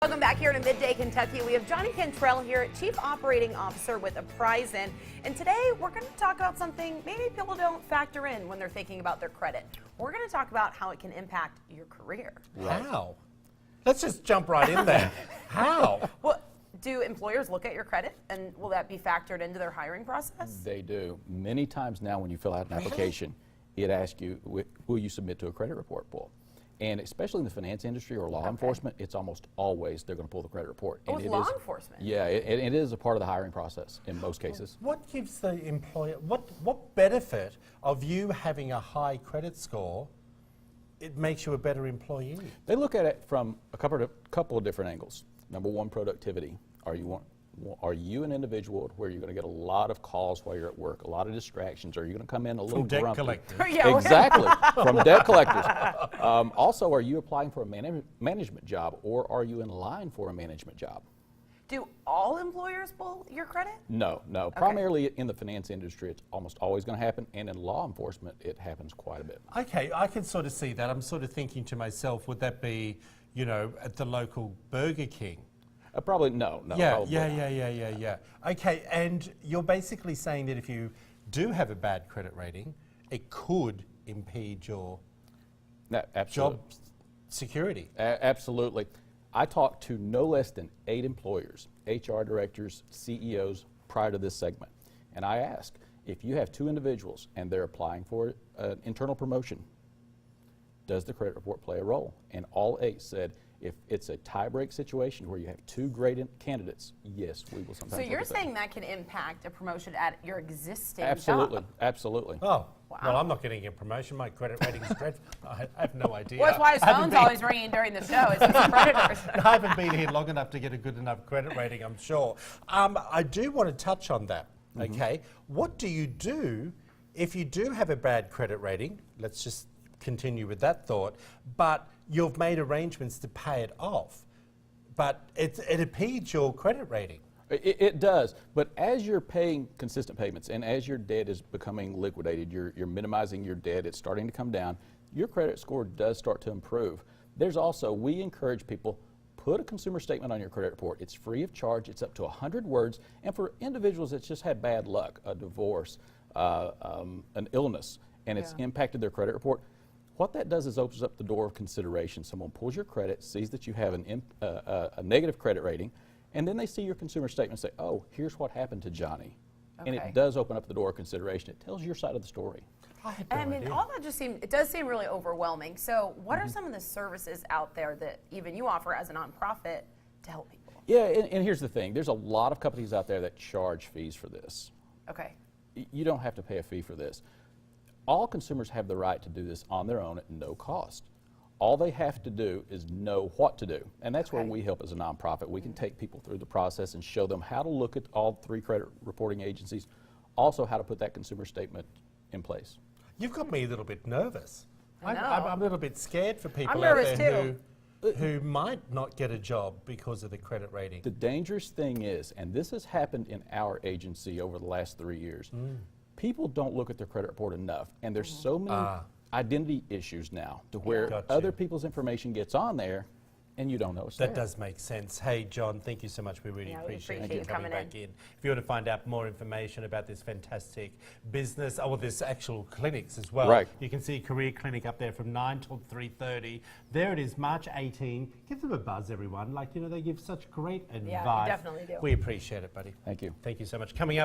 Welcome back here to Midday, Kentucky. We have Johnny Cantrell here, Chief Operating Officer with Apprisen. And today we're going to talk about something maybe people don't factor in when they're thinking about their credit. We're going to talk about how it can impact your career. How? Let's just jump right in there. How? Well, do employers look at your credit, and will that be factored into their hiring process? They do. Many times now when you fill out an application, it asks you, will you submit to a credit report pool? And especially in the finance industry or law enforcement, it's almost always they're going to pull the credit report. Oh, and it's it law is, enforcement? Yeah, it is a part of the hiring process in most cases. What gives the employer, what benefit of you having a high credit score, it makes you a better employee? They look at it from a couple of different angles. Number one, productivity. Are you an individual where you're going to get a lot of calls while you're at work, a lot of distractions? Are you going to come in a little From debt grumpy? collectors. Yeah. Exactly, from debt collectors. Also, are you applying for a management job, or are you in line for a management job? Do all employers pull your credit? No. Primarily in the finance industry, it's almost always going to happen, and in law enforcement, it happens quite a bit. Okay, I can sort of see that. I'm sort of thinking to myself, would that be, at the local Burger King? Probably no. Yeah. Okay, and you're basically saying that if you do have a bad credit rating, it could impede your job security. Absolutely. I talked to no less than 8 employers, HR directors, CEOs prior to this segment, and I asked, if you have 2 individuals and they're applying for an internal promotion, does the credit report play a role? And all 8 said, if it's a tie-break situation where you have 2 great candidates, yes, we will sometimes. So you're saying that can impact a promotion at your existing Absolutely, job? absolutely. Oh, wow. Well, I'm not getting a promotion. My credit rating is dreadful. I have no idea. Well, that's why his phone's always ringing during the show. It's his creditors. I haven't been here long enough to get a good enough credit rating, I'm sure. I do want to touch on that, okay? What do you do if you do have a bad credit rating? Let's just continue with that thought. But you've made arrangements to pay it off, but it impedes your credit rating. It does, but as you're paying consistent payments and as your debt is becoming liquidated, you're minimizing your debt, it's starting to come down, your credit score does start to improve. There's also, we encourage people, put a consumer statement on your credit report. It's free of charge, it's up to 100 words, and for individuals that's just had bad luck, a divorce, an illness, and it's impacted their credit report, what that does is opens up the door of consideration. Someone pulls your credit, sees that you have a negative credit rating, and then they see your consumer statement and say, oh, here's what happened to Johnny. And it does open up the door of consideration. It tells your side of the story. I mean, all that it does seem really overwhelming. So what are some of the services out there that even you offer as a nonprofit to help people? Yeah, and here's the thing. There's a lot of companies out there that charge fees for this. Okay. You don't have to pay a fee for this. All consumers have the right to do this on their own at no cost. All they have to do is know what to do. And that's where we help as a nonprofit. We can take people through the process and show them how to look at all 3 credit reporting agencies, also how to put that consumer statement in place. You've got me a little bit nervous. I know. I'm a little bit scared for people I'm out nervous there who might not get a job because of the credit rating. The dangerous thing is, and this has happened in our agency over the last 3 years, people don't look at their credit report enough, and there's so many identity issues now to where other people's information gets on there and you don't know it's there. That does make sense. Hey, John, thank you so much. We really appreciate you coming back in. If you want to find out more information about this fantastic business, or this actual clinics as well, you can see Career Clinic up there from 9 till 3:30. There it is, March 18. Give them a buzz, everyone. Like, they give such great advice. Yeah, we definitely do. We appreciate it, buddy. Thank you. Thank you so much. Coming up.